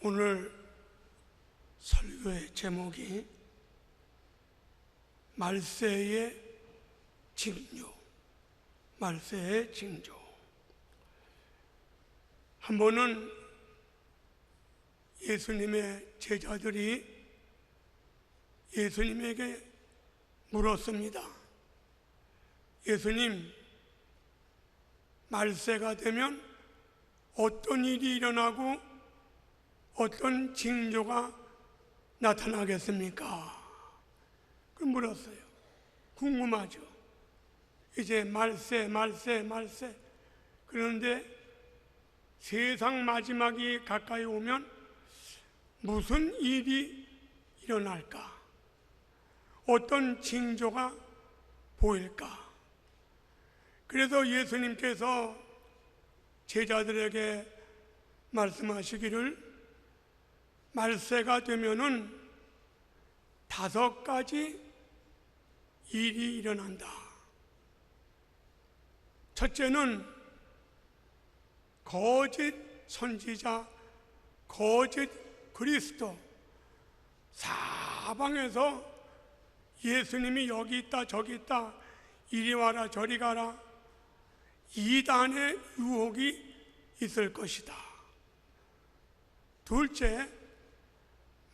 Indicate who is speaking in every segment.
Speaker 1: 오늘 설교의 제목이 말세의 징조, 말세의 징조. 한 번은 예수님의 제자들이 예수님에게 물었습니다. 예수님, 말세가 되면 어떤 일이 일어나고 어떤 징조가 나타나겠습니까? 그 물었어요. 궁금하죠. 이제 말세. 그런데 세상 마지막이 가까이 오면 무슨 일이 일어날까? 어떤 징조가 보일까? 그래서 예수님께서 제자들에게 말씀하시기를 말세가 되면은 5가지 일이 일어난다. 첫째는 거짓 선지자, 거짓 그리스도, 사방에서 예수님이 여기 있다 저기 있다, 이리 와라 저리 가라, 이단의 유혹이 있을 것이다. 둘째,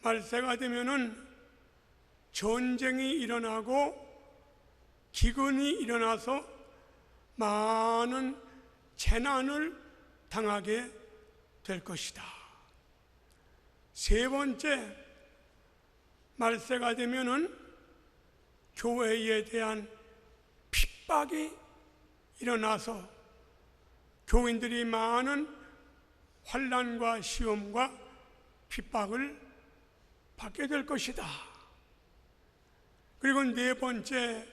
Speaker 1: 말세가 되면은 전쟁이 일어나고 기근이 일어나서 많은 재난을 당하게 될 것이다. 세 번째, 말세가 되면은 교회에 대한 핍박이 일어나서 교인들이 많은 환난과 시험과 핍박을 받게 될 것이다. 그리고 네 번째,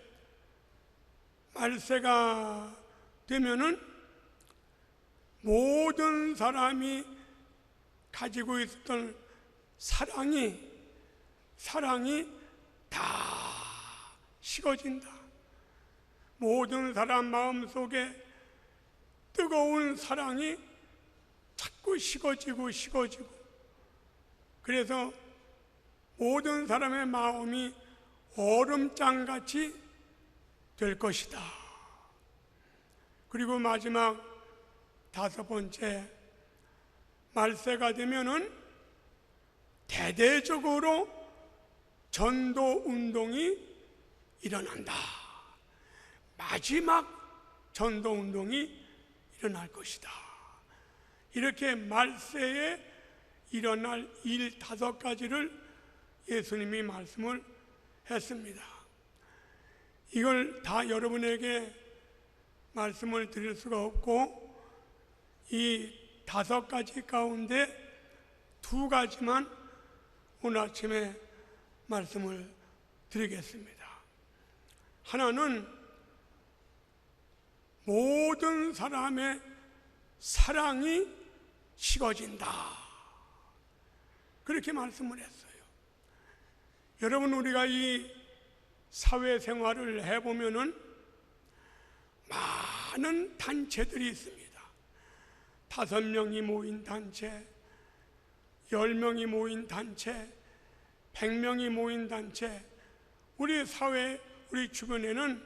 Speaker 1: 말세가 되면은 모든 사람이 가지고 있었던 사랑이 다 식어진다. 모든 사람 마음속에 뜨거운 사랑이 자꾸 식어지고 그래서 모든 사람의 마음이 얼음장같이 될 것이다. 그리고 마지막 5번째, 말세가 되면은 대대적으로 전도 운동이 일어난다. 마지막 전도 운동이 일어날 것이다. 이렇게 말세에 일어날 일 5가지를 예수님이 말씀을 했습니다. 이걸 다 여러분에게 말씀을 드릴 수가 없고, 이 5가지 가운데 2가지만 오늘 아침에 말씀을 드리겠습니다. 하나는 모든 사람의 사랑이 식어진다. 그렇게 말씀을 했어요. 여러분, 우리가 이 사회생활을 해보면은 많은 단체들이 있습니다. 5명이 모인 단체, 10명이 모인 단체, 100명이 모인 단체, 우리 사회, 우리 주변에는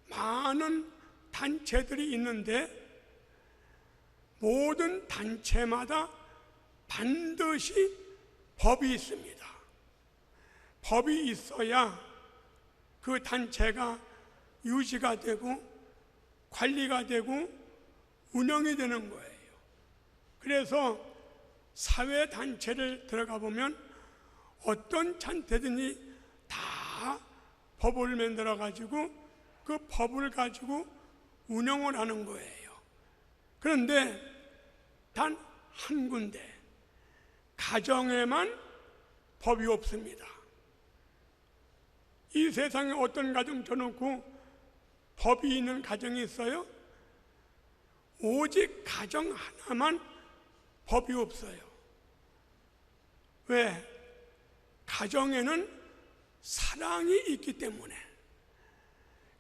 Speaker 1: 많은 단체들이 있는데 모든 단체마다 반드시 법이 있습니다. 법이 있어야 그 단체가 유지가 되고 관리가 되고 운영이 되는 거예요. 그래서 사회단체를 들어가 보면 어떤 단체든지 다 법을 만들어 가지고 그 법을 가지고 운영을 하는 거예요. 그런데 단 한 군데, 가정에만 법이 없습니다. 이 세상에 어떤 가정 쳐놓고 법이 있는 가정이 있어요? 오직 가정 하나만 법이 없어요. 왜? 가정에는 사랑이 있기 때문에,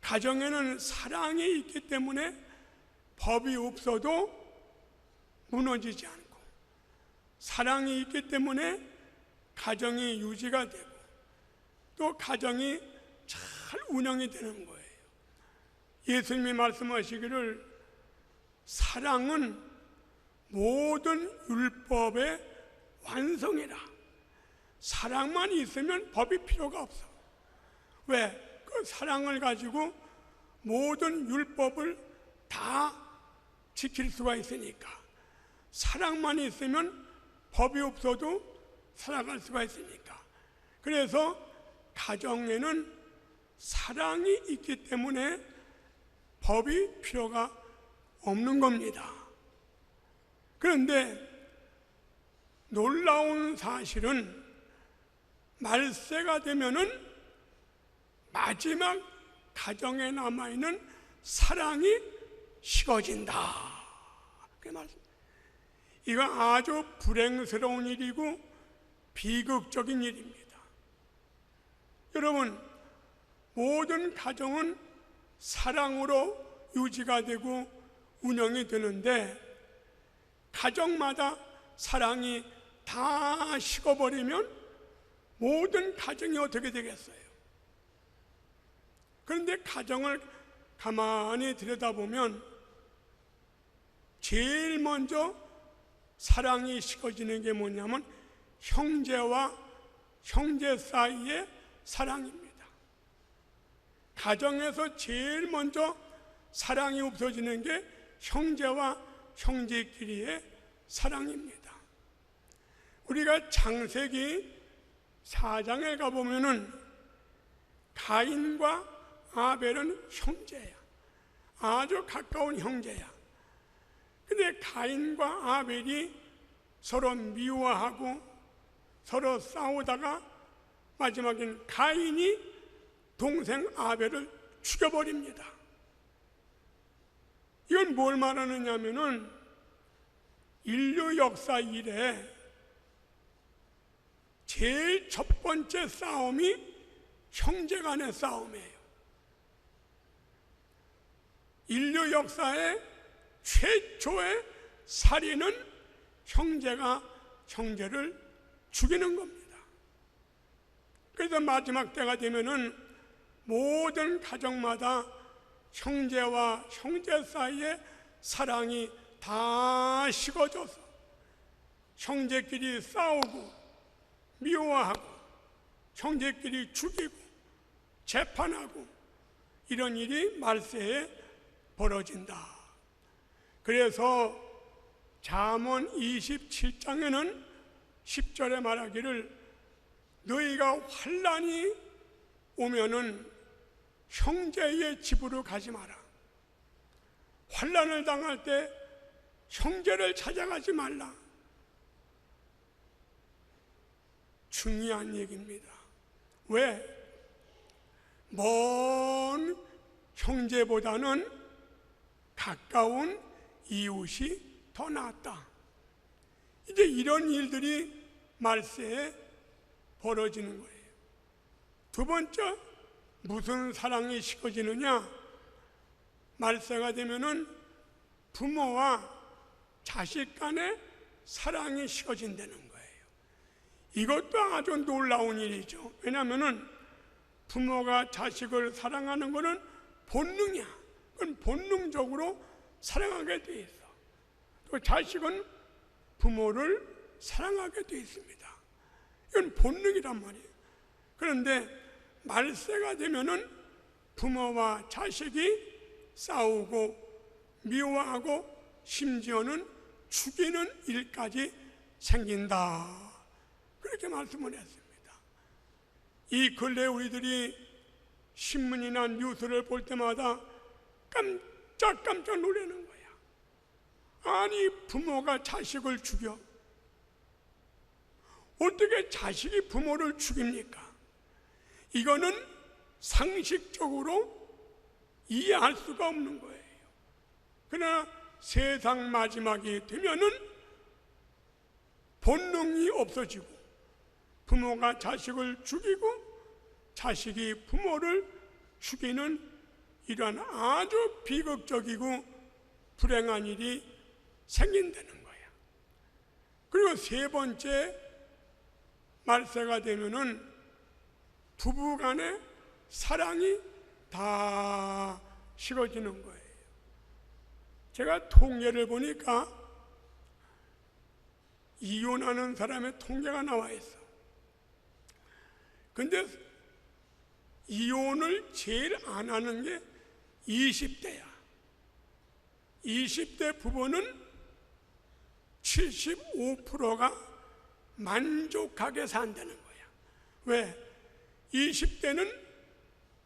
Speaker 1: 가정에는 사랑이 있기 때문에 법이 없어도 무너지지 않고, 사랑이 있기 때문에 가정이 유지가 되고 또 가정이 잘 운영이 되는 거예요. 예수님이 말씀하시기를 사랑은 모든 율법의 완성이라. 사랑만 있으면 법이 필요가 없어. 왜? 그 사랑을 가지고 모든 율법을 다 지킬 수가 있으니까. 사랑만 있으면 법이 없어도 살아갈 수가 있으니까. 그래서 가정에는 사랑이 있기 때문에 법이 필요가 없는 겁니다. 그런데 놀라운 사실은 말세가 되면은 마지막 가정에 남아있는 사랑이 식어진다. 그 말씀. 이거 아주 불행스러운 일이고 비극적인 일입니다. 여러분, 모든 가정은 사랑으로 유지가 되고 운영이 되는데 가정마다 사랑이 다 식어버리면 모든 가정이 어떻게 되겠어요? 그런데 가정을 가만히 들여다보면 제일 먼저 사랑이 식어지는 게 뭐냐면 형제와 형제 사이의 사랑입니다. 가정에서 제일 먼저 사랑이 없어지는 게 형제와 형제끼리의 사랑입니다. 우리가 창세기 4장에 가보면은 가인과 아벨은 형제야. 아주 가까운 형제야. 근데 가인과 아벨이 서로 미워하고 서로 싸우다가 마지막엔 가인이 동생 아벨을 죽여버립니다. 이건 뭘 말하느냐면은 인류 역사 이래 제일 첫 번째 싸움이 형제 간의 싸움이에요. 인류 역사의 최초의 살인은 형제가 형제를 죽이는 겁니다. 그래서 마지막 때가 되면은 모든 가정마다 형제와 형제 사이의 사랑이 다 식어져서 형제끼리 싸우고 미워하고 형제끼리 죽이고 재판하고 이런 일이 말세에 벌어진다. 그래서 잠언 27장에는 10절에 말하기를 너희가 환난이 오면은 형제의 집으로 가지 마라. 환난을 당할 때 형제를 찾아가지 말라. 중요한 얘기입니다. 왜? 먼 형제보다는 가까운 이웃이 더 낫다. 이제 이런 일들이 말세에 벌어지는 거예요. 두 번째, 무슨 사랑이 식어지느냐? 말세가 되면은 부모와 자식 간의 사랑이 식어진다는 거예요. 이것도 아주 놀라운 일이죠. 왜냐하면은 부모가 자식을 사랑하는 것은 본능이야. 그건 본능적으로 사랑하게 돼 있어. 또 자식은 부모를 사랑하게 돼 있습니다. 이건 본능이란 말이에요. 그런데 말세가 되면은 부모와 자식이 싸우고 미워하고 심지어는 죽이는 일까지 생긴다. 그렇게 말씀을 했습니다. 이 근래 우리들이 신문이나 뉴스를 볼 때마다 깜짝 놀라는 거야. 아니, 부모가 자식을 죽여. 어떻게 자식이 부모를 죽입니까? 이거는 상식적으로 이해할 수가 없는 거예요. 그러나 세상 마지막이 되면은 본능이 없어지고 부모가 자식을 죽이고 자식이 부모를 죽이는 이러한 아주 비극적이고 불행한 일이 생긴다는 거야. 그리고 세 번째 말세가 되면은 부부 간의 사랑이 다 식어지는 거예요. 제가 통계를 보니까 이혼하는 사람의 통계가 나와 있어. 근데 이혼을 제일 안 하는 게 20대야. 20대 부부는 75%가 만족하게 산다는 거야. 왜? 20대는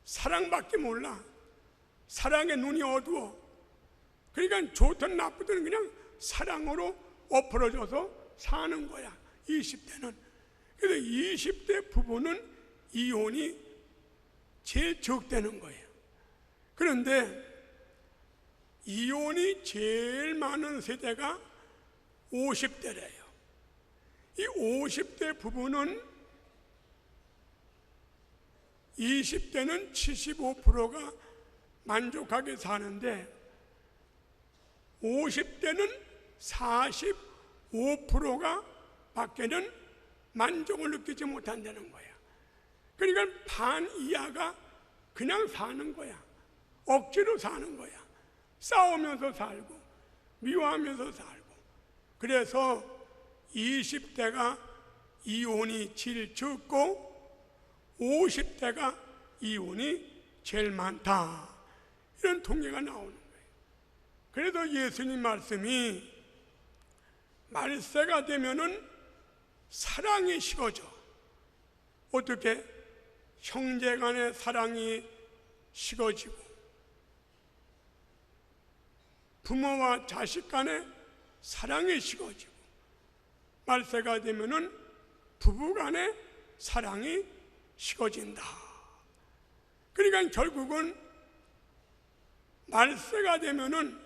Speaker 1: 사랑밖에 몰라. 사랑에 눈이 어두워. 그러니까 좋든 나쁘든 그냥 사랑으로 엎어져서 사는 거야. 20대는. 그래서 20대 부부는 이혼이 제일 적다는 거예요. 그런데 이혼이 제일 많은 세대가 50대래요. 이 50대 부부는 20대는 75%가 만족하게 사는데 50대는 45%가 밖에는 만족을 느끼지 못한다는 거야. 그러니까 반 이하가 그냥 사는 거야. 억지로 사는 거야. 싸우면서 살고 미워하면서 살고. 그래서 20대가 이혼이 제일 적고 50대가 이혼이 제일 많다. 이런 통계가 나오는 거예요. 그래서 예수님 말씀이 말세가 되면은 사랑이 식어져. 어떻게? 형제 간의 사랑이 식어지고 부모와 자식 간의 사랑이 식어지고 말세가 되면은 부부 간의 사랑이 식어진다. 그러니까 결국은 말세가 되면은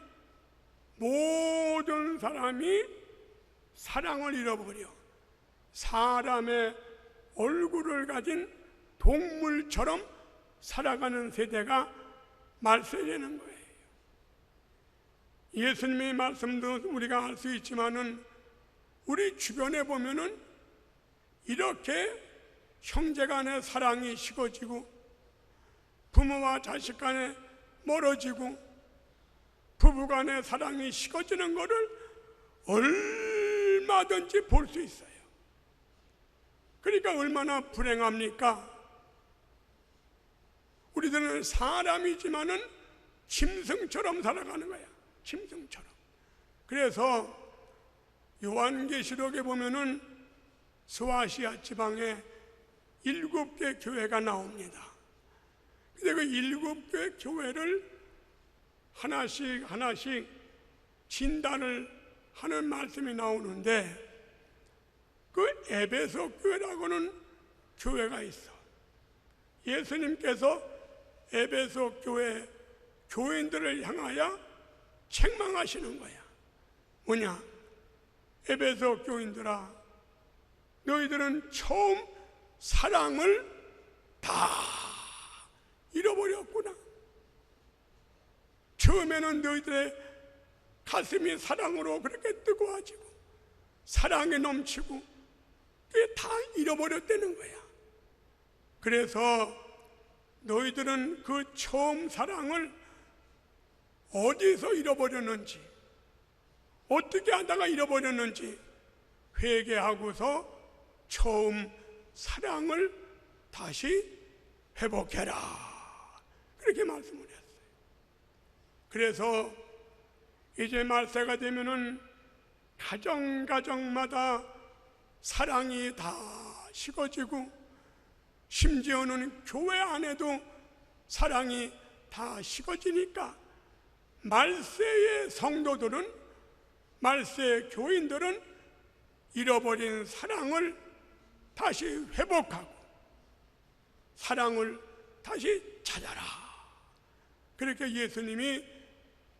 Speaker 1: 모든 사람이 사랑을 잃어버려. 사람의 얼굴을 가진 동물처럼 살아가는 세대가 말세되는 거예요. 예수님의 말씀도 우리가 알 수 있지만은 우리 주변에 보면은 이렇게 형제 간의 사랑이 식어지고 부모와 자식 간에 멀어지고 부부 간의 사랑이 식어지는 것을 얼마든지 볼 수 있어요. 그러니까 얼마나 불행합니까? 우리들은 사람이지만은 짐승처럼 살아가는 거야. 짐승처럼. 그래서 요한계시록에 보면은 소아시아 지방에 7개 교회가 나옵니다. 근데 그 7개 교회를 하나씩 진단을 하는 말씀이 나오는데 그 에베소 교회라고는 교회가 있어. 예수님께서 에베소 교회 교인들을 향하여 책망하시는 거야. 뭐냐? 에베소 교인들아, 너희들은 처음 사랑을 다 잃어버렸구나. 처음에는 너희들의 가슴이 사랑으로 그렇게 뜨거워지고 사랑에 넘치고 그게 다 잃어버렸다는 거야. 그래서 너희들은 그 처음 사랑을 어디서 잃어버렸는지, 어떻게 하다가 잃어버렸는지 회개하고서 처음 사랑을 다시 회복해라. 그렇게 말씀을 했어요. 그래서 이제 말세가 되면은 가정마다 사랑이 다 식어지고 심지어는 교회 안에도 사랑이 다 식어지니까 말세의 성도들은, 말세의 교인들은 잃어버린 사랑을 다시 회복하고 사랑을 다시 찾아라. 그렇게 예수님이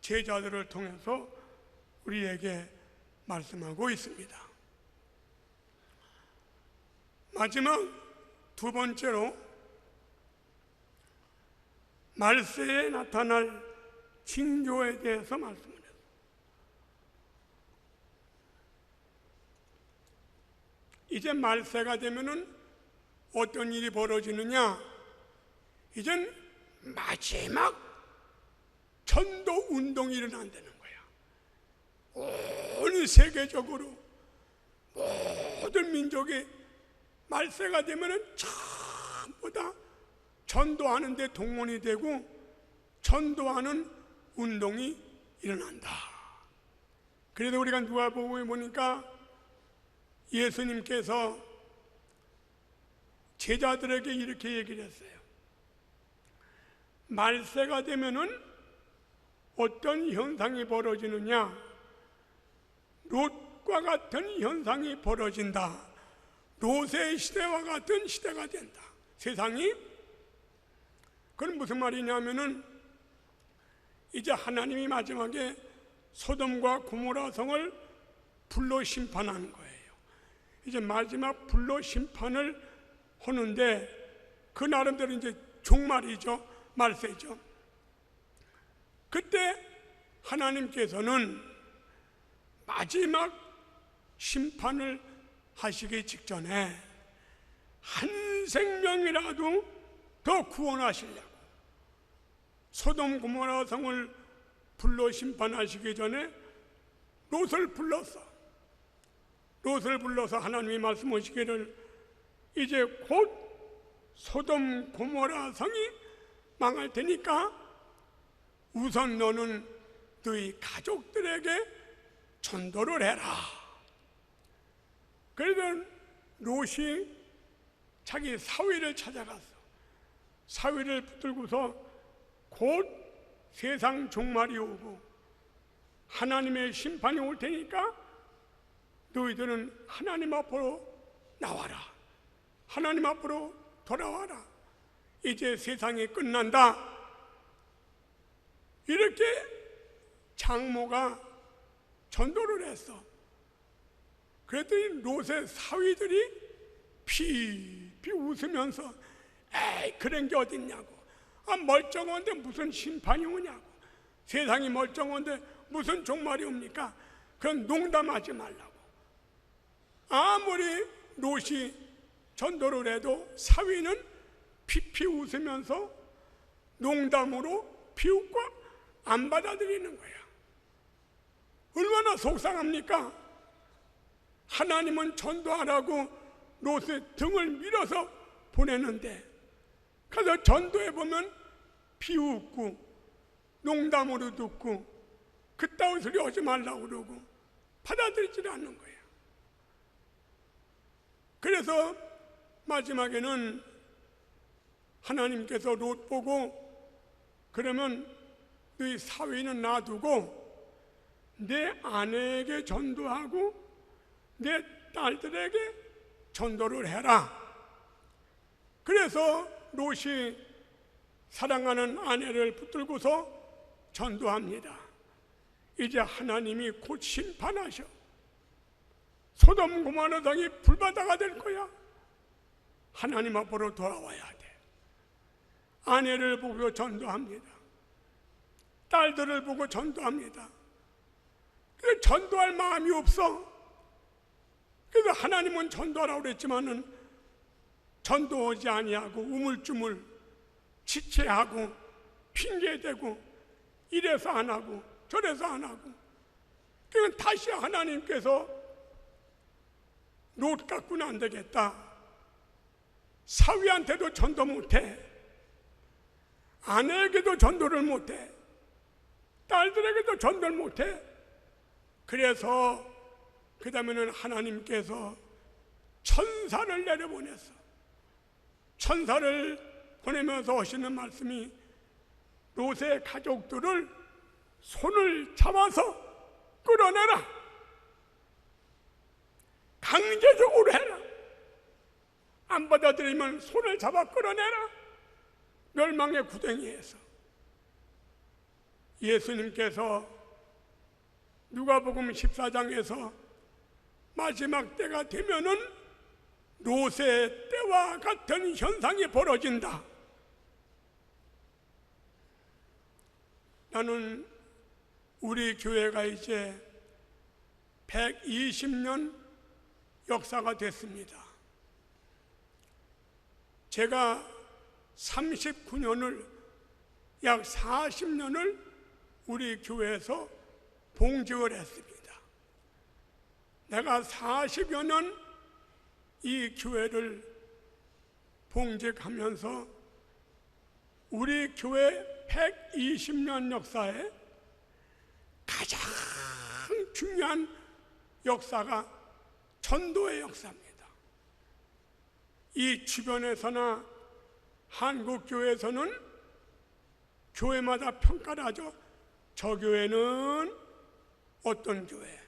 Speaker 1: 제자들을 통해서 우리에게 말씀하고 있습니다. 마지막 두 번째로 말세에 나타날 징조에 대해서 말씀을 해요. 이제 말세가 되면은 어떤 일이 벌어지느냐? 이젠 마지막 전도 운동이 일어난다는 거야. 온 세계적으로 모든 민족이 말세가 되면은 전부 다 전도하는 데 동원이 되고 전도하는 운동이 일어난다. 그래도 우리가 누가복음에 보니까 예수님께서 제자들에게 이렇게 얘기를 했어요. 말세가 되면은 어떤 현상이 벌어지느냐? 롯과 같은 현상이 벌어진다. 롯의 시대와 같은 시대가 된다. 세상이. 그건 무슨 말이냐면은 이제 하나님이 마지막에 소돔과 고모라 성을 불로 심판하는 거예요. 이제 마지막 불로 심판을 하는데 그 나름대로 이제 종말이죠. 말세죠. 그때 하나님께서는 마지막 심판을 하시기 직전에 한 생명이라도 더 구원하시려고 소돔 고모라 성을 불로 심판하시기 전에 롯을 불러서 하나님이 말씀하시기를 이제 곧 소돔 고모라 성이 망할 테니까 우선 너는 너희 가족들에게 전도를 해라. 그래서 롯이 자기 사위를 찾아갔어. 사위를 붙들고서 곧 세상 종말이 오고 하나님의 심판이 올 테니까 너희들은 하나님 앞으로 나와라. 하나님 앞으로 돌아와라. 이제 세상이 끝난다. 이렇게 장모가 전도를 했어. 그랬더니 롯의 사위들이 피피 웃으면서 에이 그런 게 어딨냐고. 멀쩡한데 무슨 심판이 오냐고. 세상이 멀쩡한데 무슨 종말이 옵니까? 그건 농담하지 말라고. 아무리 롯이 전도를 해도 사위는 피피 웃으면서 농담으로 비웃고 안 받아들이는 거야. 얼마나 속상합니까? 하나님은 전도하라고 롯의 등을 밀어서 보내는데 가서 전도해 보면 비웃고 농담으로 듣고 그따위 소리 하지 말라고 그러고 받아들이지 않는 거야. 그래서 마지막에는 하나님께서 롯 보고 그러면 너희 사위는 놔두고 내 아내에게 전도하고 내 딸들에게 전도를 해라. 그래서 롯이 사랑하는 아내를 붙들고서 전도합니다. 이제 하나님이 곧 심판하셔. 소돔 고모라 성이 불바다가 될 거야. 하나님 앞으로 돌아와야 돼. 아내를 보고 전도합니다. 딸들을 보고 전도합니다. 그래서 전도할 마음이 없어. 그래서 하나님은 전도하라고 그랬지만은 전도하지 아니하고 우물쭈물 지체하고 핑계대고 이래서 안 하고 저래서 안 하고. 그러니까 다시 하나님께서 롯 갖고는 안 되겠다. 사위한테도 전도 못해. 아내에게도 전도를 못해. 딸들에게도 전도를 못해. 그래서 그 다음에는 하나님께서 천사를 내려보냈어. 천사를 보내면서 하시는 말씀이 롯의 가족들을 손을 잡아서 끌어내라. 강제적으로 해라. 안 받아들이면 손을 잡아 끌어내라. 멸망의 구덩이에서. 예수님께서 누가복음 14장에서 마지막 때가 되면은 롯의 때와 같은 현상이 벌어진다. 나는 우리 교회가 이제 120년 역사가 됐습니다. 제가 39년을, 약 40년을 우리 교회에서 봉직을 했습니다. 내가 40여 년 이 교회를 봉직하면서 우리 교회 120년 역사에 가장 중요한 역사가 전도의 역사입니다. 이 주변에서나 한국 교회에서는 교회마다 평가를 하죠. 저 교회는 어떤 교회,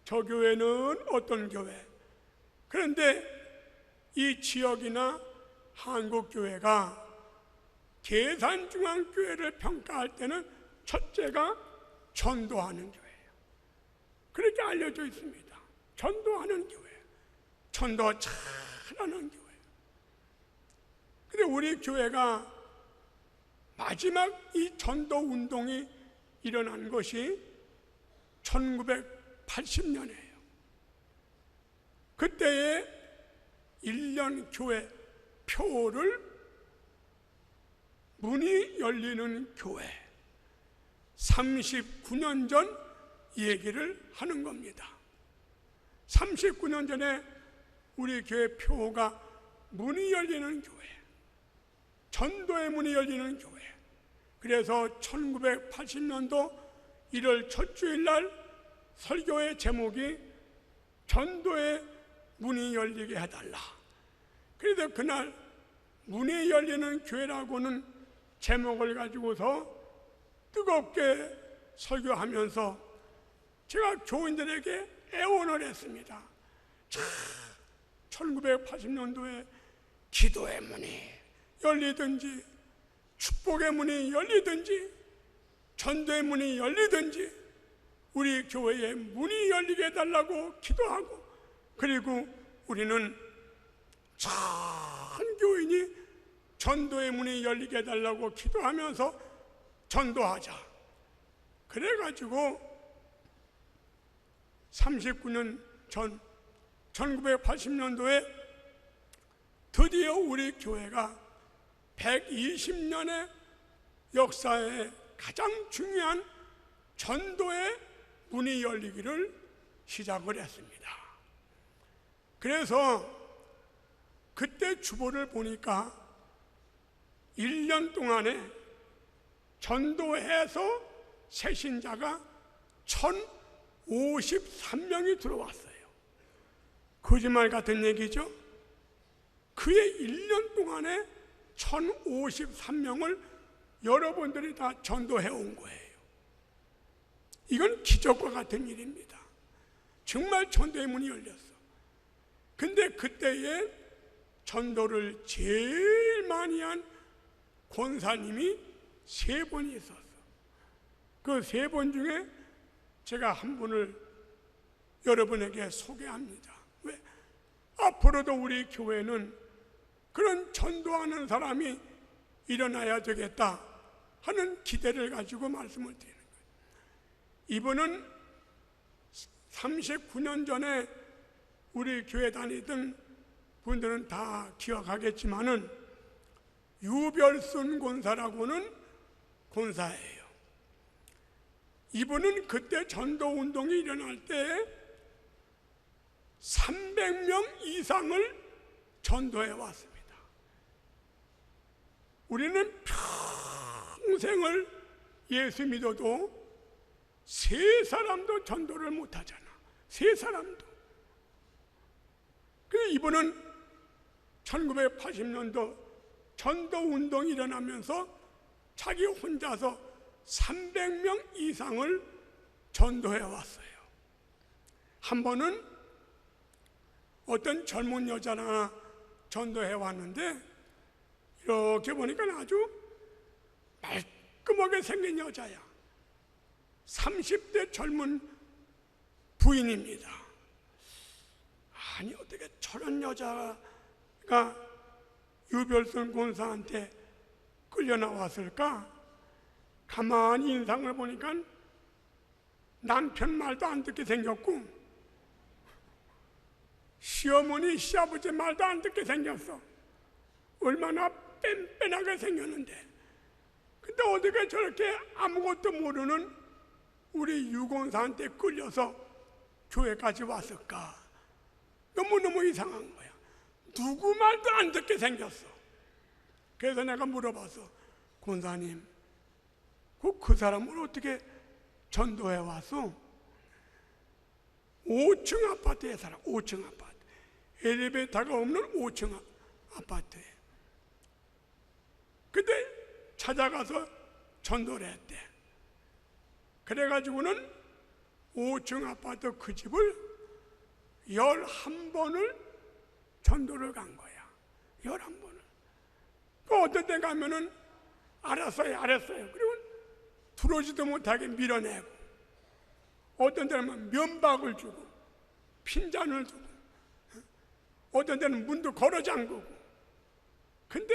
Speaker 1: 저 교회는 어떤 교회. 그런데 이 지역이나 한국 교회가 계산중앙교회를 평가할 때는 첫째가 전도하는 교회예요. 그렇게 알려져 있습니다. 전도하는 교회, 전도 잘하는 교회. 근데 우리 교회가 마지막 이 전도 운동이 일어난 것이 1980년이에요. 그때에 1년 교회 표를 문이 열리는 교회, 39년 전 얘기를 하는 겁니다. 39년 전에 우리 교회 표가 문이 열리는 교회, 전도의 문이 열리는 교회. 그래서 1980년도 1월 첫 주일날 설교의 제목이 전도의 문이 열리게 해달라. 그래서 그날 문이 열리는 교회라고는 제목을 가지고서 뜨겁게 설교하면서 제가 교인들에게 애원을 했습니다. 1980년도에 기도의 문이 열리든지 축복의 문이 열리든지 전도의 문이 열리든지 우리 교회의 문이 열리게 해달라고 기도하고, 그리고 우리는 전 교인이 전도의 문이 열리게 해달라고 기도하면서 전도하자. 그래가지고 39년 전 1980년도에 드디어 우리 교회가 120년의 역사에 가장 중요한 전도의 문이 열리기를 시작을 했습니다. 그래서 그때 주보를 보니까 1년 동안에 전도해서 새신자가 1053명이 들어왔어요. 거짓말 같은 얘기죠? 그의 1년 동안에 1053명을 여러분들이 다 전도해 온 거예요. 이건 기적과 같은 일입니다. 정말 전도의 문이 열렸어. 근데 그때에 전도를 제일 많이 한 권사님이 3분이 있었어. 그 3분 중에 제가 한 분을 여러분에게 소개합니다. 왜? 앞으로도 우리 교회는 그런 전도하는 사람이 일어나야 되겠다 하는 기대를 가지고 말씀을 드리는 거예요. 이분은 39년 전에 우리 교회 다니던 분들은 다 기억하겠지만은 유별순 권사라고는 권사예요. 이분은 그때 전도운동이 일어날 때 300명 이상을 전도해 왔습니다. 우리는 평생을 예수 믿어도 3사람도 전도를 못하잖아. 3사람도. 그래서 이분은 1980년도 전도운동이 일어나면서 자기 혼자서 300명 이상을 전도해 왔어요. 한 번은 어떤 젊은 여자나 전도해 왔는데 이렇게 보니까 아주 말끔하게 생긴 여자야. 30대 젊은 부인입니다. 아니 어떻게 저런 여자가 유별선 권사한테 끌려 나왔을까? 가만히 인상을 보니까 남편 말도 안 듣게 생겼고 시어머니 시아버지 말도 안 듣게 생겼어. 얼마나 뺀뺀하게 생겼는데, 근데 어떻게 저렇게 아무것도 모르는 우리 유공사한테 끌려서 교회까지 왔을까? 너무너무 이상한 거야. 누구 말도 안 듣게 생겼어. 그래서 내가 물어봤어. 권사님, 그 사람을 어떻게 전도해 왔어? 5층 아파트에 살아. 5층 아파트. 엘리베이터가 없는 5층 아파트에. 근데 찾아가서 전도를 했대. 그래가지고는 5층 아파트 그 집을 11번을 전도를 간 거야. 11번을. 또 어떤 데 가면은 알았어요. 그리고 들어오지도 못하게 밀어내고, 어떤 데는 면박을 주고 핀잔을 주고, 어떤 데는 문도 걸어 잠그고. 근데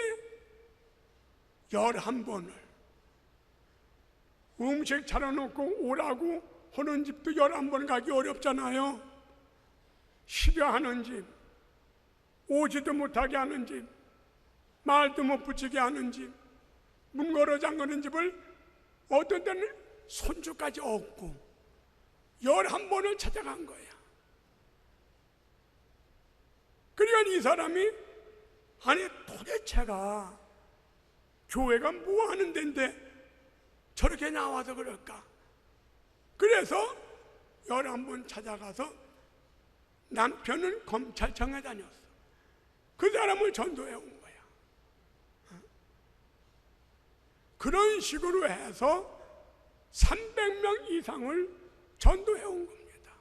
Speaker 1: 11번을 음식 차려놓고 오라고 하는 집도 11번 가기 어렵잖아요. 시려하는 집, 오지도 못하게 하는 집, 말도 못 붙이게 하는 집, 문 걸어 잠그는 집을 어떤 때는 손주까지 얻고 11번을 찾아간 거야. 그러니까 이 사람이, 아니 도대체가 교회가 뭐 하는 데인데 저렇게 나와서 그럴까? 그래서 11번 찾아가서 남편은 검찰청에 다녔어. 그 사람을 전도해 온 거야. 그런 식으로 해서 300명 이상을 전도해 온 겁니다.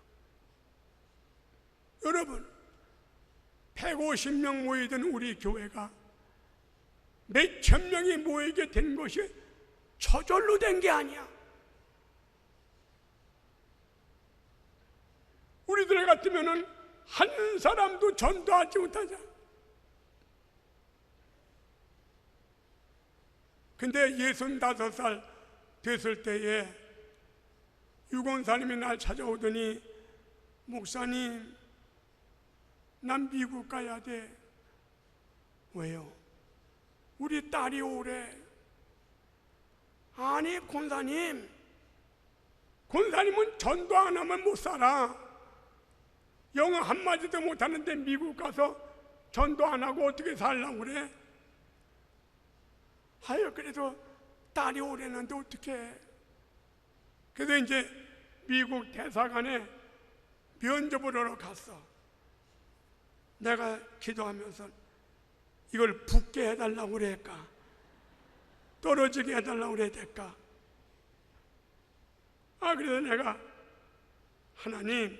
Speaker 1: 여러분, 150명 모이던 우리 교회가 몇천 명이 모이게 된 것이 저절로 된 게 아니야. 우리들 같으면은 한 사람도 전도하지 못하자. 근데 65살 됐을 때에 유권사님이 날 찾아오더니, 목사님, 난 미국 가야 돼. 왜요? 우리 딸이 오래. 아니 권사님은 전도 안 하면 못 살아. 영어 한마디도 못하는데 미국 가서 전도 안 하고 어떻게 살려고 그래? 아유, 그래도 딸이 오래는데 어떡해. 그래서 이제 미국 대사관에 면접을 하러 갔어. 내가 기도하면서 이걸 붙게 해달라고 그랬까? 떨어지게 해달라고 그래야 될까? 그래서 내가, 하나님,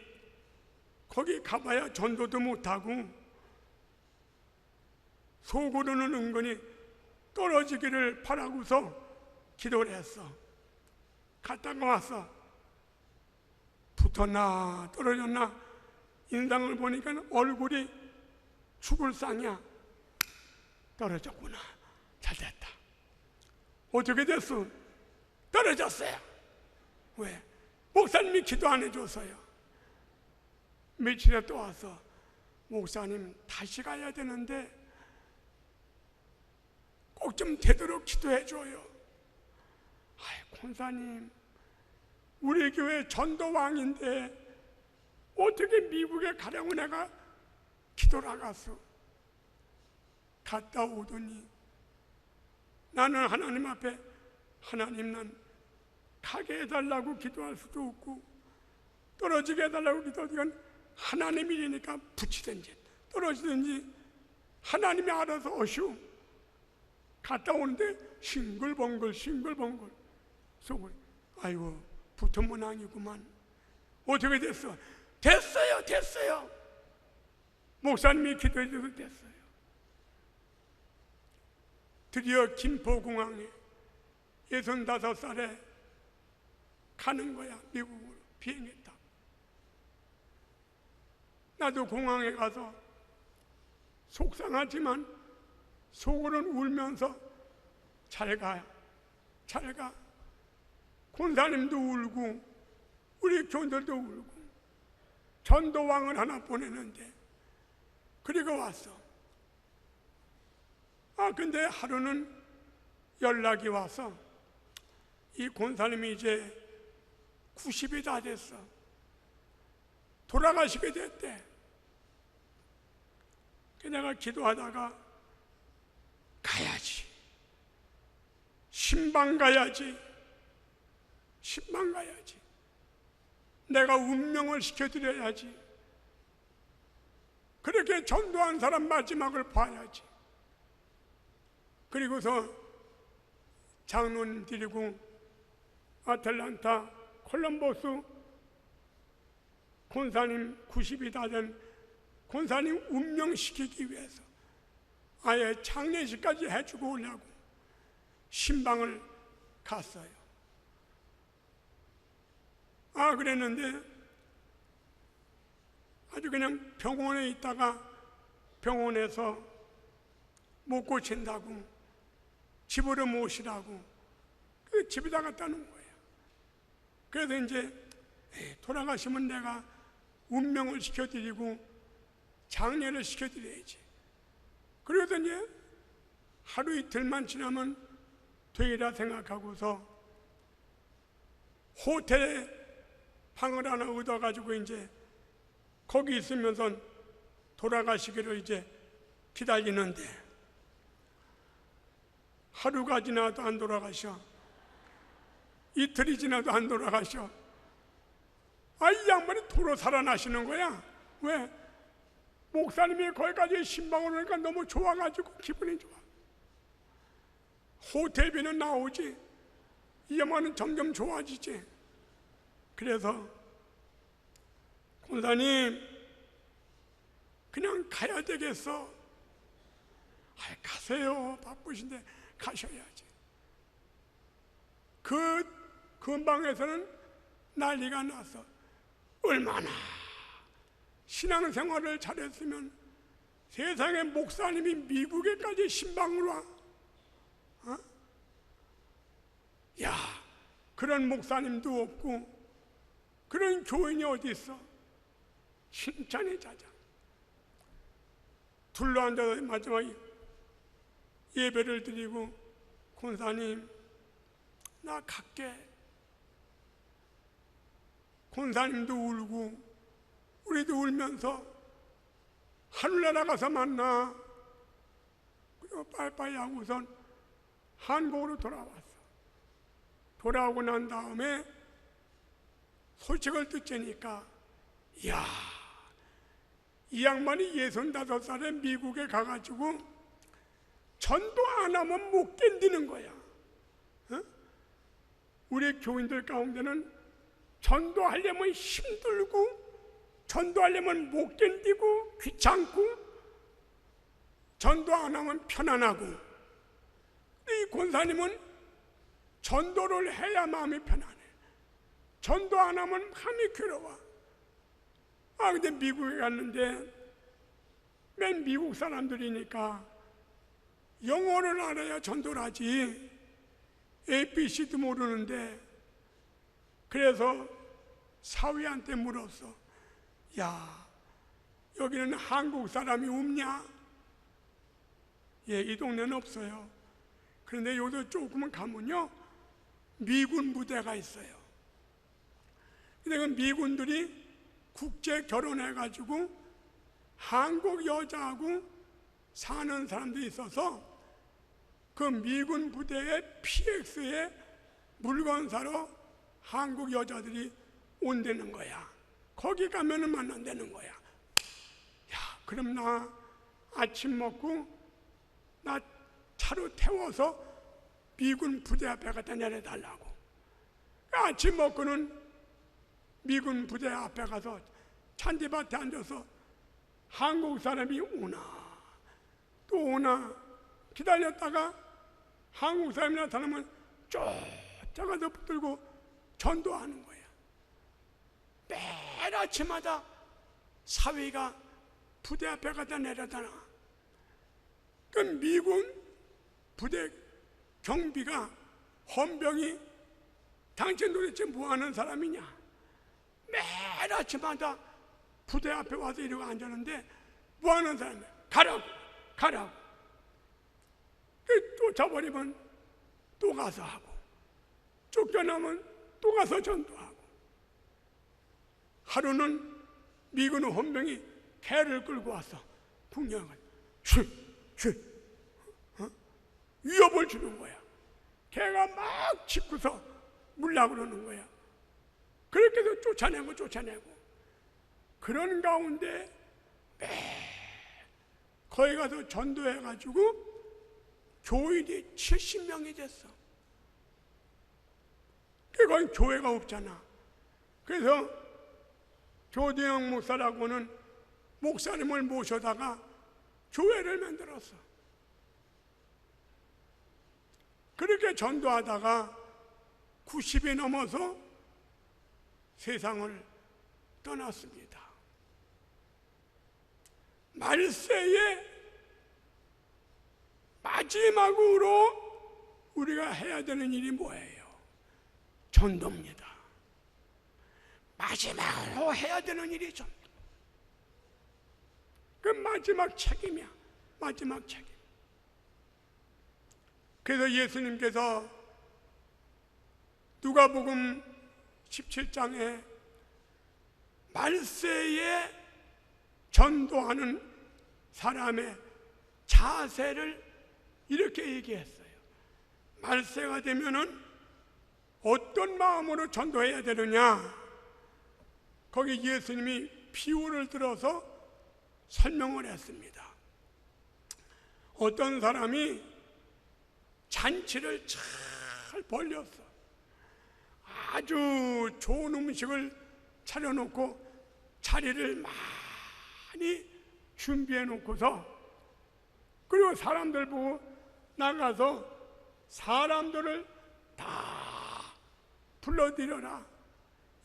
Speaker 1: 거기 가봐야 전도도 못하고 속으로는 은근히 떨어지기를 바라고서 기도를 했어. 갔다가 왔어. 붙었나 떨어졌나 인상을 보니까 얼굴이 죽을 상이야. 떨어졌구나. 잘됐다. 어떻게 됐어? 떨어졌어요. 왜? 목사님이 기도 안 해줘서요. 며칠에 또 와서, 목사님 다시 가야 되는데 꼭 좀 되도록 기도해줘요. 권사님, 우리 교회 전도왕인데 어떻게 미국에 가려고 내가 기도를 하갔어. 갔다 오더니 나는 하나님 앞에, 하나님, 난 가게 해달라고 기도할 수도 없고 떨어지게 해달라고 기도하니까 하나님 일이니까 붙이든지 떨어지든지 하나님이 알아서 오시오. 갔다 오는데 싱글벙글 속을, 아이고 붙으면 아니구만. 어떻게 됐어? 됐어요. 목사님이 기도해 줘서 됐어요. 드디어 김포공항에 65살에 가는 거야. 미국으로 비행기 타고. 나도 공항에 가서 속상하지만 속으로는 울면서 잘 가. 권사님도 울고 우리 교인들도 울고 전도왕을 하나 보내는데 그리고 왔어. 근데 하루는 연락이 와서 이 권사님이 이제 90이 다 됐어. 돌아가시게 됐대. 내가 기도하다가 가야지. 신방 가야지. 신방 가야지. 내가 운명을 시켜드려야지. 그렇게 전도한 사람 마지막을 봐야지. 그리고서 장로님 데리고 아틀란타 콜럼버스 권사님 90이 다 된 권사님 운명시키기 위해서 아예 장례식까지 해주고 오려고 신방을 갔어요. 그랬는데 아주 그냥 병원에 있다가 병원에서 못 고친다고 집으로 모시라고 집에다 갖다 놓은 거예요. 그래서 이제 돌아가시면 내가 운명을 시켜드리고 장례를 시켜드려야지. 그래서 이제 하루 이틀만 지나면 되리라 생각하고서 호텔에 방을 하나 얻어가지고 이제 거기 있으면서 돌아가시기를 이제 기다리는데 하루가 지나도 안 돌아가셔. 이틀이 지나도 안 돌아가셔. 이 양반이 도로 살아나시는 거야. 왜? 목사님이 거기까지 신방을 오니까 너무 좋아가지고 기분이 좋아. 호텔비는 나오지. 이 양반은 점점 좋아지지. 그래서 권사님 그냥 가야 되겠어. 가세요. 바쁘신데 가셔야지. 그 근방에서는 난리가 났어. 얼마나 신앙생활을 잘했으면 세상에 목사님이 미국에까지 신방으로 와. 야, 그런 목사님도 없고 그런 교인이 어디 있어? 칭찬이 자자. 둘러앉아서 마지막 예배를 드리고 권사님 나 갈게. 권사님도 울고 우리도 울면서 하늘나라 가서 만나. 그리고 빠이빠이 하고선 한국으로 돌아왔어. 돌아오고 난 다음에 소식을 듣자니까 이야, 이 양반이 65살에 미국에 가가지고 전도 안 하면 못 견디는 거야. 우리 교인들 가운데는 전도하려면 힘들고 전도하려면 못 견디고 귀찮고 전도 안 하면 편안하고, 이 권사님은 전도를 해야 마음이 편안해. 전도 안 하면 마음이 괴로워. 근데 미국에 갔는데 맨 미국 사람들이니까 영어를 알아야 전도를 하지. ABC도 모르는데. 그래서 사위한테 물었어. 야, 여기는 한국 사람이 없냐? 예, 이 동네는 없어요. 그런데 여기서 조금만 가면요 미군 부대가 있어요. 근데 그 미군들이 국제 결혼해가지고 한국 여자하고 사는 사람들이 있어서 그 미군 부대의 PX에 물건 사러 한국 여자들이 온다는 거야. 거기 가면은 만난다는 거야. 야, 그럼 나 아침 먹고 나 차로 태워서 미군 부대 앞에 갖다 내려달라고. 아침 먹고는 미군 부대 앞에 가서 잔디밭에 앉아서 한국 사람이 오나 또 오나 기다렸다가 한국 사람이 나타나면 쫓아가서 붙들고 전도하는 거야. 매일 아침마다 사위가 부대 앞에 갖다 내려다놔. 그 미군 부대 경비가 헌병이 당신 도대체 뭐하는 사람이냐. 매일 아침마다 부대 앞에 와서 이러고 앉았는데 뭐 하는 사람이야? 가라고. 쫓아버리면 또 가서 하고, 쫓겨나면 또 가서 전도하고. 하루는 미군 헌병이 개를 끌고 와서 국령을 위협을 주는 거야. 개가 막 짖고서 물라고 그러는 거야. 그렇게 해서 쫓아내고 그런 가운데 거기 가서 전도해가지고 교인이 70명이 됐어. 거기 교회가 없잖아. 그래서 조대영 목사라고는 목사님을 모셔다가 교회를 만들었어. 그렇게 전도하다가 90이 넘어서 세상을 떠났습니다. 말세에 마지막으로 우리가 해야 되는 일이 뭐예요? 전도입니다. 마지막으로 해야 되는 일이 전도. 그 마지막 책임이야. 마지막 책임. 그래서 예수님께서 누가복음 17장에 말세에 전도하는 사람의 자세를 이렇게 얘기했어요. 말세가 되면은 어떤 마음으로 전도해야 되느냐? 거기 예수님이 비유를 들어서 설명을 했습니다. 어떤 사람이 잔치를 잘 벌렸어. 아주 좋은 음식을 차려놓고 자리를 많이 준비해 놓고서, 그리고 사람들 보고 나가서 사람들을 다 불러들여라,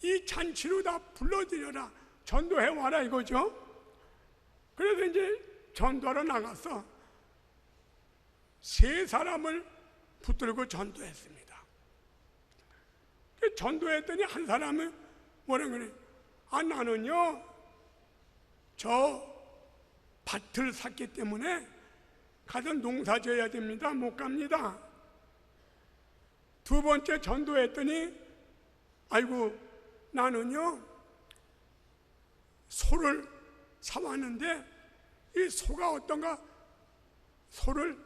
Speaker 1: 이 잔치로 다 불러들여라, 전도해와라 이거죠. 그래서 이제 전도하러 나가서 3사람을 붙들고 전도했습니다. 전도했더니 한 사람은 뭐라 그래? 나는요 저 밭을 샀기 때문에 가서 농사 지어야 됩니다. 못 갑니다. 2번째 전도했더니 아이고 나는요 소를 사왔는데 이 소가 어떤가, 소를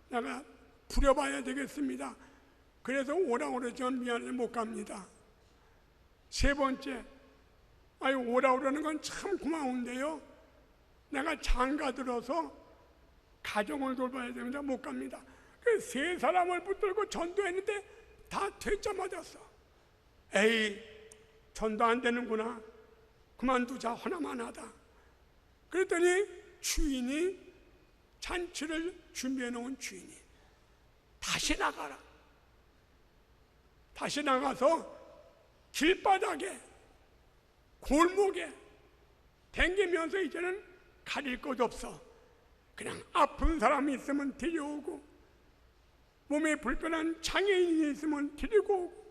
Speaker 1: 내가 부려봐야 되겠습니다. 그래서 오라고 그러지만 미안해 못 갑니다. 3번째, 아유 오라고 그러는 건 참 고마운데요, 내가 장가 들어서 가정을 돌봐야 됩니다. 못 갑니다. 그 3사람을 붙들고 전도했는데 다 퇴짜 맞았어. 에이 전도 안 되는구나, 그만두자, 허나만하다. 그랬더니 주인이, 잔치를 준비해 놓은 주인이 다시 나가라, 다시 나가서 길바닥에 골목에 댕기면서 이제는 가릴 것 없어. 그냥 아픈 사람이 있으면 데려오고, 몸에 불편한 장애인이 있으면 데리고 오고,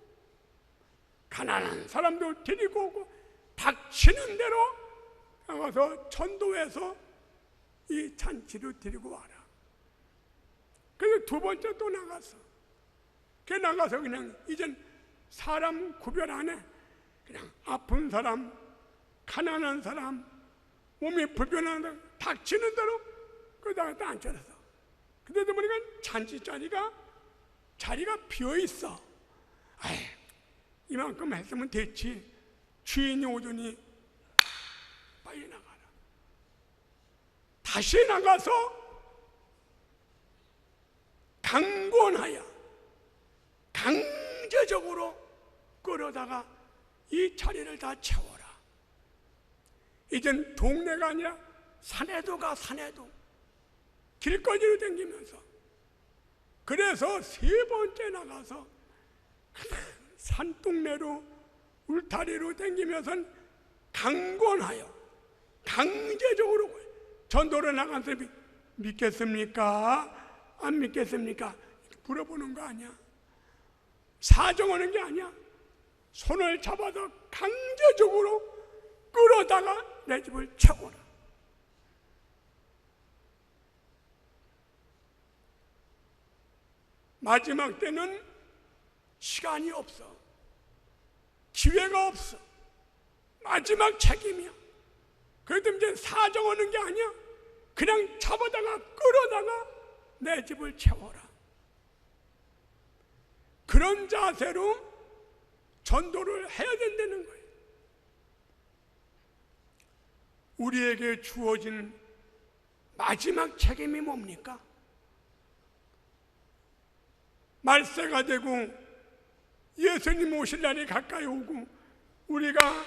Speaker 1: 가난한 사람도 데리고 오고, 닥치는 대로 나가서 전도해서 이 잔치로 데리고 와라. 그래서 2번째 또 나갔어. 그 나가서 그냥 이젠 사람 구별 안 해. 그냥 아픈 사람, 가난한 사람, 몸이 불편한 사람, 닥치는 대로 거기다가 딱 앉혀놨어. 그때도 보니까 잔치 자리가 비어 있어. 아이, 이만큼 했으면 됐지. 주인이 오더니 빨리 나가라. 다시 나가서 강권하여 강제적으로 끌어다가 이 자리를 다 채워라. 이젠 동네가 아니라 산에도 가, 산에도 길거리로 댕기면서. 그래서 3번째 나가서 산동네로 울타리로 댕기면서 강권하여 강제적으로 전도를 나간 사람이 믿겠습니까? 안 믿겠습니까? 물어보는 거 아니야. 사정하는 게 아니야. 손을 잡아서 강제적으로 끌어다가 내 집을 채워라. 마지막 때는 시간이 없어. 기회가 없어. 마지막 책임이야. 그래도 이제 사정하는 게 아니야. 그냥 잡아다가 끌어다가 내 집을 채워라. 그런 자세로 전도를 해야 된다는 거예요. 우리에게 주어진 마지막 책임이 뭡니까? 말세가 되고 예수님 오실 날이 가까이 오고 우리가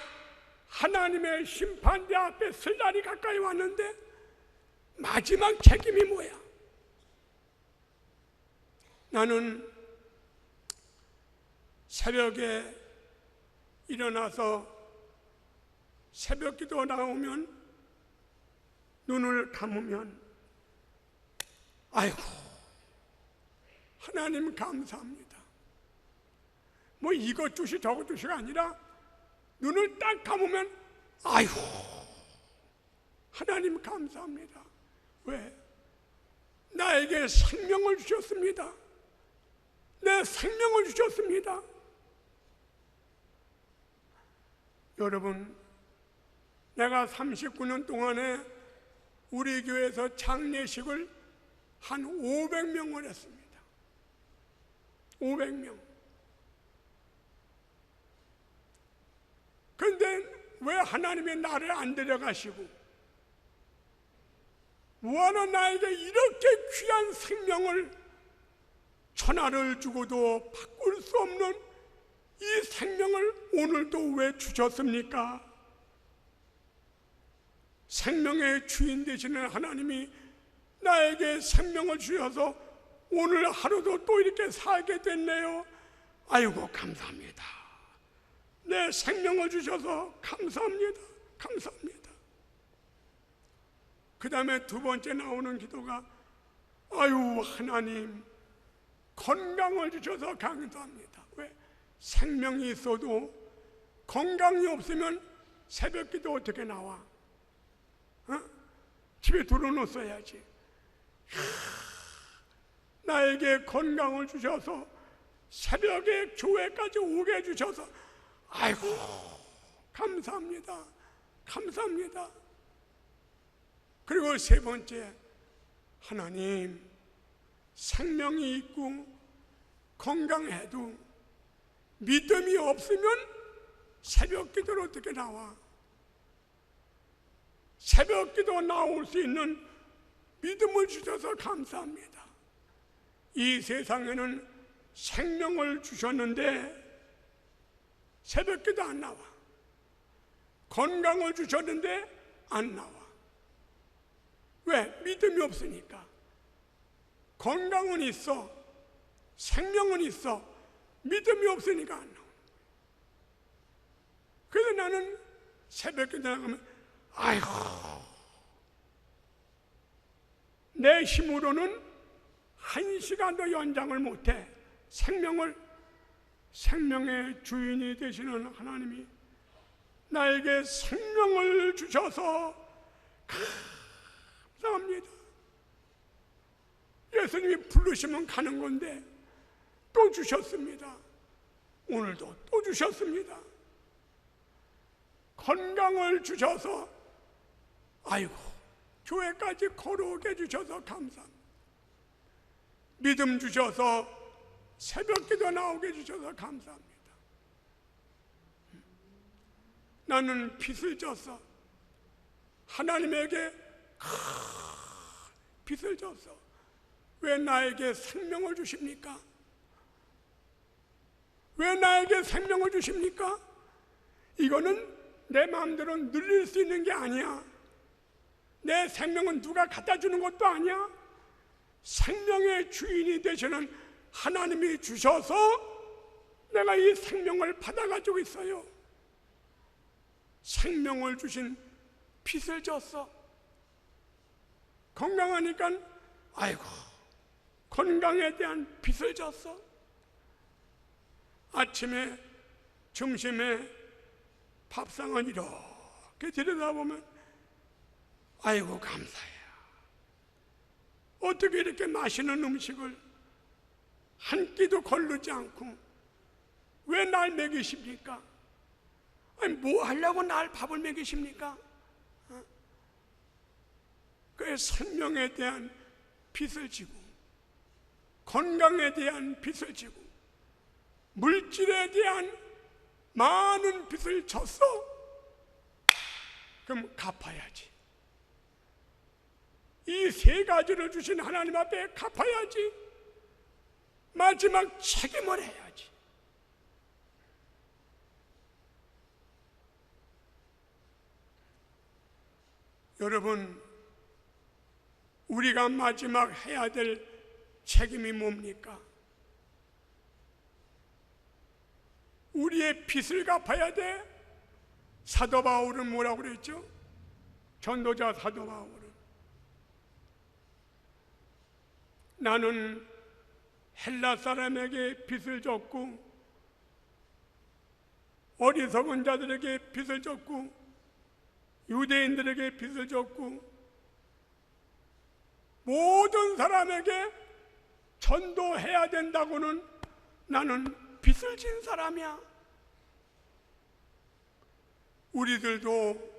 Speaker 1: 하나님의 심판대 앞에 설 날이 가까이 왔는데 마지막 책임이 뭐야? 나는 새벽에 일어나서 새벽 기도 나오면 눈을 감으면 아이고 하나님 감사합니다. 뭐 이것 주시 저것 주시가 아니라 눈을 딱 감으면 아이고 하나님 감사합니다. 왜? 나에게 생명을 주셨습니다. 내 생명을 주셨습니다. 여러분, 내가 39년 동안에 우리 교회에서 장례식을 한 500명을 했습니다. 500명. 그런데 왜 하나님이 나를 안 데려가시고 뭐하러 나에게 이렇게 귀한 생명을 천하를 주고도 바꿀 수 없는 이 생명을 오늘도 왜 주셨습니까? 생명의 주인 되시는 하나님이 나에게 생명을 주셔서 오늘 하루도 또 이렇게 살게 됐네요. 아이고 감사합니다. 내 생명을 주셔서 감사합니다. 감사합니다. 그 다음에 두 번째 나오는 기도가 아유 하나님 건강을 주셔서 감사합니다. 왜? 생명이 있어도 건강이 없으면 새벽 기도 어떻게 나와? 집에 들어놓았어야지. 나에게 건강을 주셔서 새벽에 교회까지 오게 해주셔서 아이고 감사합니다. 감사합니다. 그리고 세 번째, 하나님 생명이 있고 건강해도 믿음이 없으면 새벽 기도를 어떻게 나와? 새벽 기도 나올 수 있는 믿음을 주셔서 감사합니다. 이 세상에는 생명을 주셨는데 새벽 기도 안 나와. 건강을 주셨는데 안 나와. 왜? 믿음이 없으니까. 건강은 있어, 생명은 있어, 믿음이 없으니까 안 나와. 그래서 나는 새벽 기도 나가면 아이고 내 힘으로는 1시간도 연장을 못해. 생명의 주인이 되시는 하나님이 나에게 생명을 주셔서 감사합니다. 예수님이 부르시면 가는 건데 또 주셨습니다. 오늘도 또 주셨습니다. 건강을 주셔서 아이고 교회까지 걸어오게 해주셔서 감사합니다. 믿음 주셔서 새벽 기도 나오게 해주셔서 감사합니다. 나는 빚을 졌어. 하나님에게 빚을 졌어. 왜 나에게 생명을 주십니까? 왜 나에게 생명을 주십니까? 이거는 내 마음대로 늘릴 수 있는 게 아니야. 내 생명은 누가 갖다 주는 것도 아니야. 생명의 주인이 되시는 하나님이 주셔서 내가 이 생명을 받아가지고 있어요. 생명을 주신 빚을 졌어. 건강하니까 아이고 건강에 대한 빚을 졌어. 아침에 점심에 밥상은 이렇게 들여다보면 아이고 감사해요. 어떻게 이렇게 맛있는 음식을 한 끼도 거르지 않고 왜 날 먹이십니까? 아니, 뭐 하려고 날 밥을 먹이십니까? 그 생명에 대한 빚을 지고, 건강에 대한 빚을 지고, 물질에 대한 많은 빚을 졌어? 그럼 갚아야지. 이 세 가지를 주신 하나님 앞에 갚아야지. 마지막 책임을 해야지. 여러분, 우리가 마지막 해야 될 책임이 뭡니까? 우리의 빚을 갚아야 돼. 사도 바울은 뭐라고 그랬죠? 전도자 사도 바울은, 나는 헬라 사람에게 빚을 졌고, 어리석은 자들에게 빚을 졌고, 유대인들에게 빚을 졌고, 모든 사람에게 전도해야 된다고는 나는 빚을 진 사람이야. 우리들도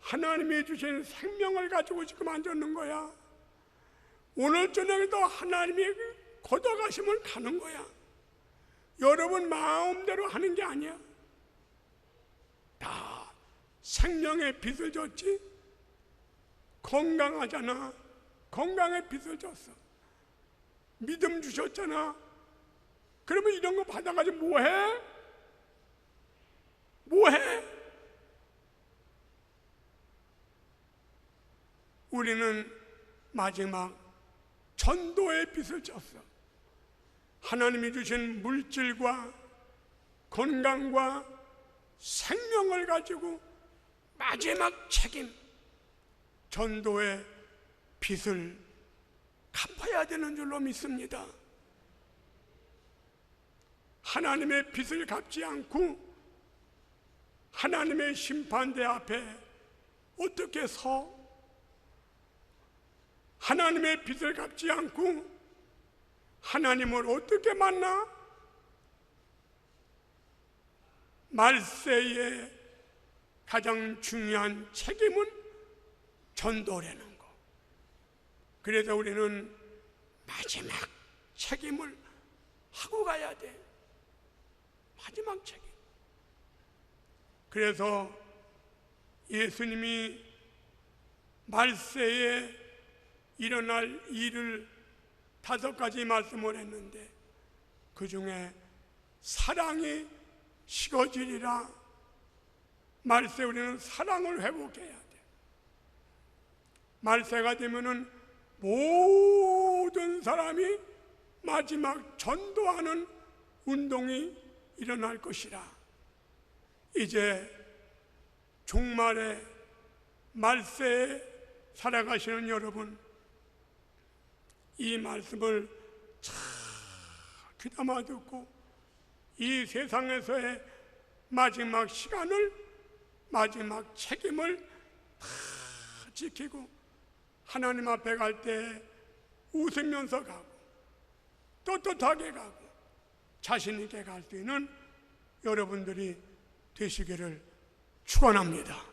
Speaker 1: 하나님이 주신 생명을 가지고 지금 앉았는 거야. 오늘 저녁에도 하나님이 걷어가시면 가는 거야. 여러분 마음대로 하는 게 아니야. 다 생명의 빚을 졌지. 건강하잖아. 건강의 빚을 졌어. 믿음 주셨잖아. 그러면 이런 거 받아가지고 뭐해? 뭐해? 우리는 마지막 전도의 빚을 졌어. 하나님이 주신 물질과 건강과 생명을 가지고 마지막 책임, 전도의 빚을 갚아야 되는 줄로 믿습니다. 하나님의 빚을 갚지 않고 하나님의 심판대 앞에 어떻게 서? 하나님의 빚을 갚지 않고 하나님을 어떻게 만나? 말세의 가장 중요한 책임은 전도라는 거. 그래서 우리는 마지막 책임을 하고 가야 돼. 마지막 책임. 그래서 예수님이 말세에 일어날 일을 5가지 말씀을 했는데, 그 중에 사랑이 식어지리라. 말세 우리는 사랑을 회복해야 돼. 말세가 되면은 모든 사람이 마지막 전도하는 운동이 일어날 것이라. 이제 종말에 말세에 살아가시는 여러분, 이 말씀을 잘 귀담아 듣고 이 세상에서의 마지막 시간을, 마지막 책임을 다 지키고 하나님 앞에 갈 때 웃으면서 가고 떳떳하게 가고 자신 있게 갈 수 있는 여러분들이 되시기를 축원합니다.